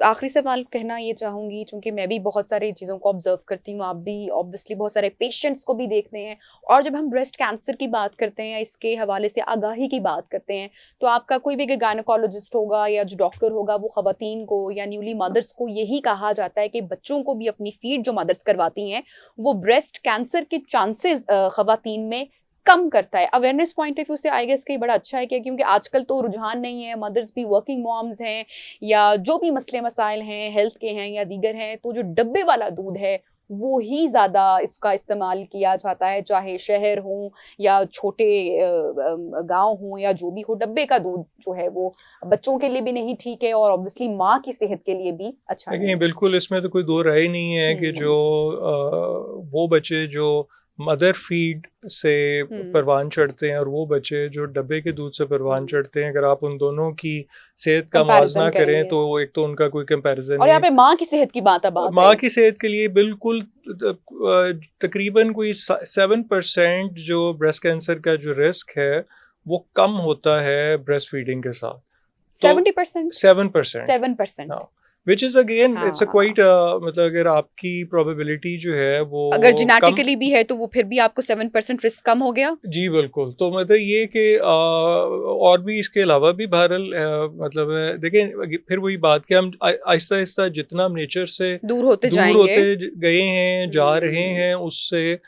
आखिरी सवाल कहना ये चाहूँगी, चूँकि मैं भी बहुत सारी चीज़ों को ऑब्ज़र्व करती हूँ, आप भी ऑब्वियसली बहुत सारे पेशेंट्स को भी देखते हैं, और जब हम ब्रेस्ट कैंसर की बात करते हैं, इसके हवाले से आगाही की बात करते हैं, तो आपका कोई भी अगर गायनेकोलॉजिस्ट होगा या जो डॉक्टर होगा, वो ख़वातीन को या न्यूली मदर्स को यही कहा जाता है कि बच्चों को भी अपनी फीड जो मदर्स करवाती हैं, वो ब्रेस्ट कैंसर के चांसेस ख़वातीन में कम करता है। अवेयरनेस पॉइंट ऑफ व्यू से आई गेस कि बड़ा अच्छा है, क्या क्योंकि आजकल तो रुझान नहीं है, मदर्स भी वर्किंग मॉम्स हैं या जो भी मसले मसाइल हैं हेल्थ के हैं या दीगर हैं, तो जो डब्बे वाला दूध है वो ही ज़्यादा इसका इस्तेमाल किया जाता है, चाहे शहर हो या छोटे गांव हो या जो भी हो। डब्बे का दूध जो है वो बच्चों के लिए भी नहीं ठीक है और ऑब्वियसली माँ की सेहत के लिए भी अच्छा नहीं देखिए है। बिल्कुल इसमें तो कोई दो राय ही नहीं है कि जो वो बच्चे जो मदर फीड से परवान चढ़ते हैं और वो बच्चे जो डब्बे के दूध से परवान चढ़ते हैं, अगर आप उन दोनों की सेहत का कंपैरिजन मुआवजा करें करेंगे, तो एक तो उनका कोई कंपैरिजन और नहीं यहाँ पे है। माँ की सेहत की बात अब आ माँ गई। की सेहत के लिए बिल्कुल तकरीबन कोई 7% जो ब्रेस्ट कैंसर का जो रिस्क है वो कम होता है ब्रेस्ट फीडिंग के साथ। तो 70%। 7%। 7%। हाँ, which is again it's a हाँ, क्वाइट मतलब अगर आपकी प्रोबेबिलिटी जो है वो अगर कम। जेनेटिकली भी है तो वो फिर भी आपको 7% रिस्क कम हो गया। जी बिल्कुल, तो मतलब ये कि और भी इसके अलावा भी बहरहाल मतलब देखें फिर वही बात कि हम आहिस्ता आहिस्ता जितना हम नेचर से दूर होते दूर जाएंगे। होते गए हैं जा रहे हम्म। हैं उससे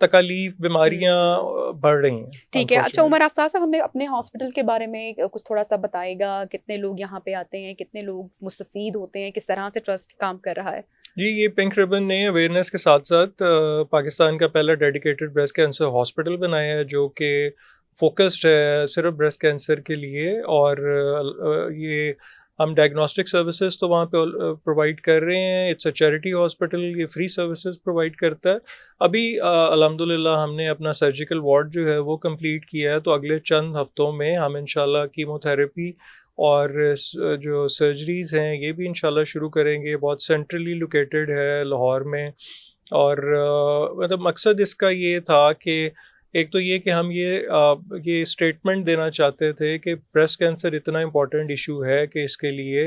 तकालीफ बीमारियां हम्म। बढ़ रही हैं ठीक है। अच्छा, अनफॉर्चुनेटली। उमर आफ्ताब साहब, हमें अपने हॉस्पिटल के बारे में कुछ थोड़ा सा बताएगा, कितने लोग यहाँ पे आते हैं, कितने लोग मुस्तफीद होते हैं, किस तरह से ट्रस्ट काम कर रहा है। जी, ये पिंक रिबन ने अवेयरनेस के साथ साथ पाकिस्तान का पहला डेडिकेटेड ब्रेस्ट कैंसर हॉस्पिटल बनाया है जो कि फोकस्ड है सिर्फ ब्रेस्ट कैंसर के लिए। और ये हम डायग्नोस्टिक सर्विसेज तो वहाँ पे प्रोवाइड कर रहे हैं। इट्स अ चैरिटी हॉस्पिटल, ये फ्री सर्विसेज प्रोवाइड करता है। अभी अल्हम्दुलिल्लाह हमने अपना सर्जिकल वार्ड जो है वो कंप्लीट किया है, तो अगले चंद हफ्तों में हम इंशाल्लाह कीमोथेरेपी और जो सर्जरीज़ हैं ये भी इंशाल्लाह शुरू करेंगे। बहुत सेंट्रली लोकेटेड है लाहौर में। और मतलब मकसद इसका ये था कि एक तो ये कि हम ये स्टेटमेंट देना चाहते थे कि ब्रेस्ट कैंसर इतना इम्पोर्टेंट इशू है कि इसके लिए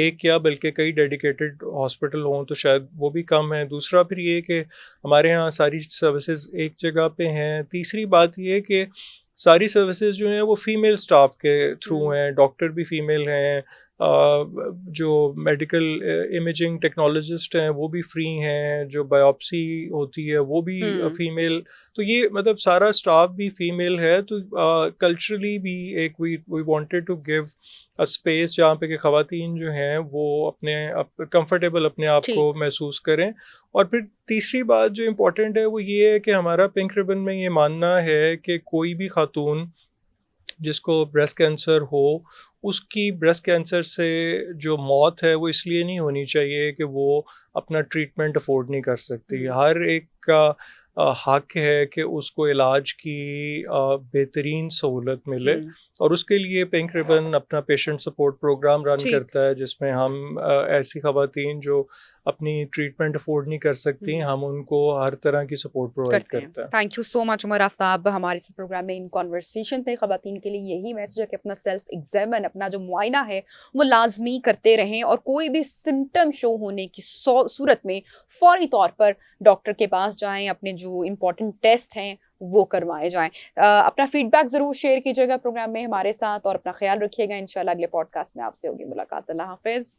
एक या बल्कि कई डेडिकेटेड हॉस्पिटल हों तो शायद वो भी कम है। दूसरा फिर ये कि हमारे यहाँ सारी सर्विसेज एक जगह पे हैं। तीसरी बात ये कि सारी सर्विसेज जो हैं वो फीमेल स्टाफ के थ्रू हैं, डॉक्टर भी फीमेल हैं, जो मेडिकल इमेजिंग टेक्नोलॉजिस्ट हैं वो भी फ्री हैं, जो बायोप्सी होती है वो भी हम्म। फीमेल। तो ये मतलब सारा स्टाफ भी फीमेल है। तो कल्चरली भी एक we wanted to give a space जहाँ पे कि ख़वातीन जो हैं वो अपने कंफर्टेबल अपने आप को ठीक। महसूस करें। और फिर तीसरी बात जो इम्पोर्टेंट है वो ये है कि हमारा पिंक रिबन में ये मानना है कि कोई भी खातून जिसको ब्रेस्ट कैंसर हो उसकी ब्रेस्ट कैंसर से जो मौत है वो इसलिए नहीं होनी चाहिए कि वो अपना ट्रीटमेंट अफोर्ड नहीं कर सकती। हर एक का हक है कि उसको इलाज की बेहतरीन सहूलत मिले। हम्म। और उसके लिए पिंक रिबन अपना पेशेंट सपोर्ट प्रोग्राम रन ठीक। करता है जिसमें हम ऐसी ख़वातीन जो अपनी ट्रीटमेंट अफोर्ड नहीं कर सकती हम उनको हर तरह की सपोर्ट प्रोवाइड करते हैं। करता है। Thank you so much Umar Aftab, हमारे इस प्रोग्राम में इन कॉन्वर्सेशन थे। ख़वातीन के लिए यही मैसेज है कि अपना सेल्फ एग्जामिन, अपना जो मुआयना है वो लाजमी करते रहें, और कोई भी सिम्टम शो होने की सूरत में फौरी तौर पर डॉक्टर के पास जाएं, अपने जो इम्पोर्टेंट टेस्ट हैं वो करवाए जाएं। अपना फीडबैक ज़रूर शेयर कीजिएगा प्रोग्राम में हमारे साथ, और अपना ख्याल रखिएगा। इंशाल्लाह अगले पॉडकास्ट में आपसे होगी मुलाकात। अल्लाह हाफिज़।